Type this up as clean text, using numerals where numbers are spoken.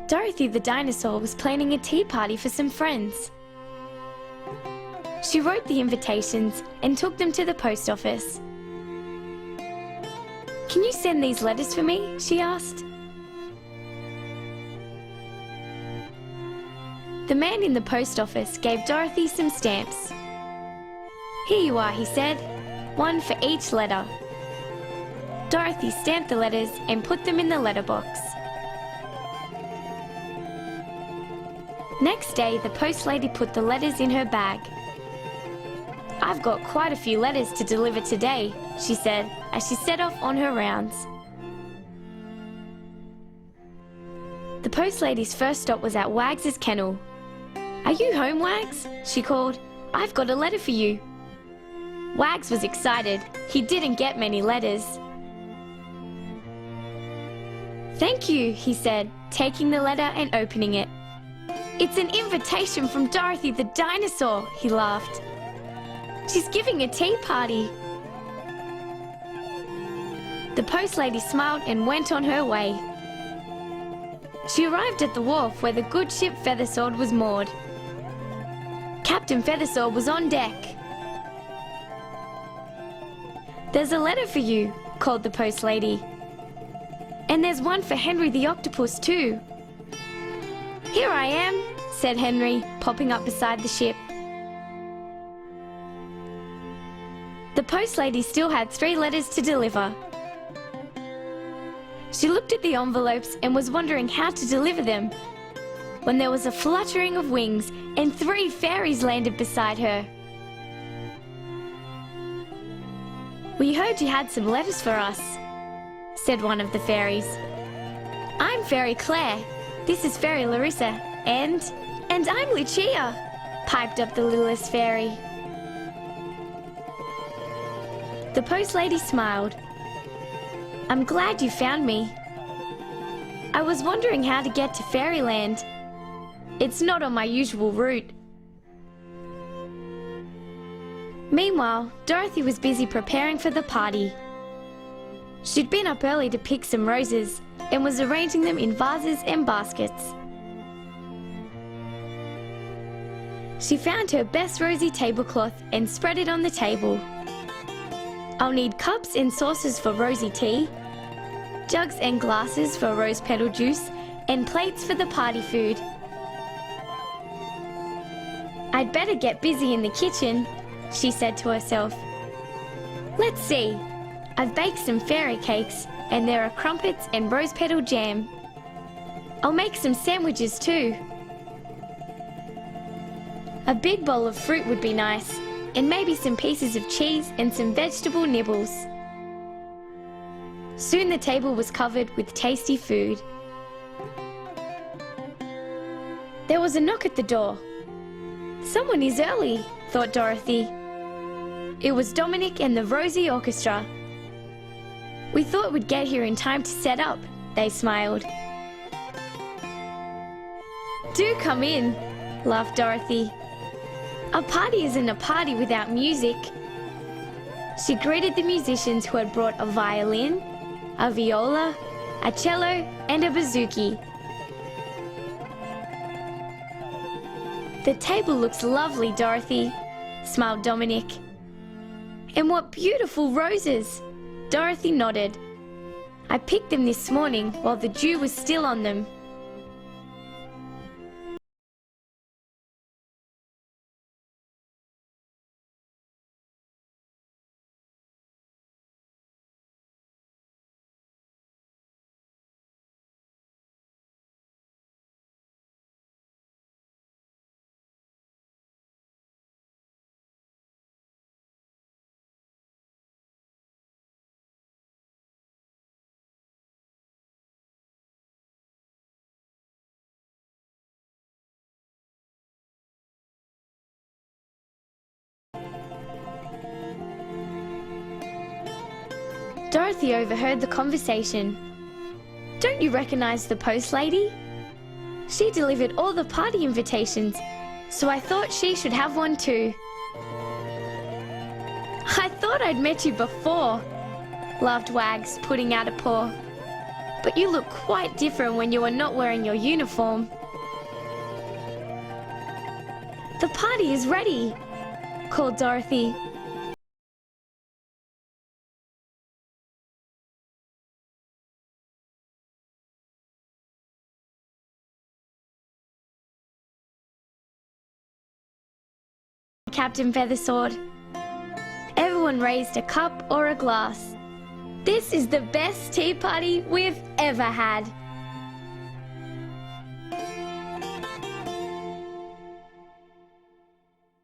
Dorothy the dinosaur was planning a tea party for some friends. She wrote the invitations and took them to the post office. "Can you send these letters for me?" she asked. The man in the post office gave Dorothy some stamps. "Here you are," he said, "one for each letter." Dorothy stamped the letters and put them in the letterbox. Next day, the post lady put the letters in her bag. "I've got quite a few letters to deliver today," she said as she set off on her rounds. The post lady's first stop was at Wags's kennel. "Are you home, Wags?" she called. "I've got a letter for you." Wags was excited. He didn't get many letters. "Thank you," he said, taking the letter and opening it. "It's an invitation from Dorothy the dinosaur," he laughed. "She's giving a tea party." The post lady smiled and went on her way. She arrived at the wharf where the good ship Feathersword was moored. Captain Feathersword was on deck. "There's a letter for you," called the post lady. "And there's one for Henry the octopus too." "Here I am," said Henry, popping up beside the ship. The post lady still had 3 letters to deliver. She looked at the envelopes and was wondering how to deliver them, when there was a fluttering of wings and 3 fairies landed beside her. "We heard you had some letters for us," said one of the fairies. "I'm Fairy Claire, this is Fairy Larissa, and I'm Lucia," piped up the littlest fairy. The post lady smiled. "I'm glad you found me. I was wondering how to get to Fairyland. It's not on my usual route." Meanwhile, Dorothy was busy preparing for the party. She'd been up early to pick some roses and was arranging them in vases and baskets. She found her best rosy tablecloth and spread it on the table. "I'll need cups and saucers for rosy tea, jugs and glasses for rose petal juice, and plates for the party food. I'd better get busy in the kitchen," she said to herself. "Let's see, I've baked some fairy cakes and there are crumpets and rose petal jam. I'll make some sandwiches too. A big bowl of fruit would be nice, and maybe some pieces of cheese and some vegetable nibbles." Soon the table was covered with tasty food. There was a knock at the door. "Someone is early," thought Dorothy. It was Dominic and the Rosie Orchestra. "We thought we'd get here in time to set up," they smiled. "Do come in," laughed Dorothy. "A party isn't a party without music." She greeted the musicians who had brought a violin, a viola, a cello, and a bouzouki. "The table looks lovely, Dorothy," smiled Dominic. "And what beautiful roses!" Dorothy nodded. "I picked them this morning while the dew was still on them." Dorothy overheard the conversation. "Don't you recognize the post lady? She delivered all the party invitations, so I thought she should have one too." "I thought I'd met you before," laughed Wags, putting out a paw. but you look quite different when you are not wearing your uniform. The party is ready, called Dorothy. Captain Feathersword. Everyone raised a cup or a glass. This is the best tea party we've ever had.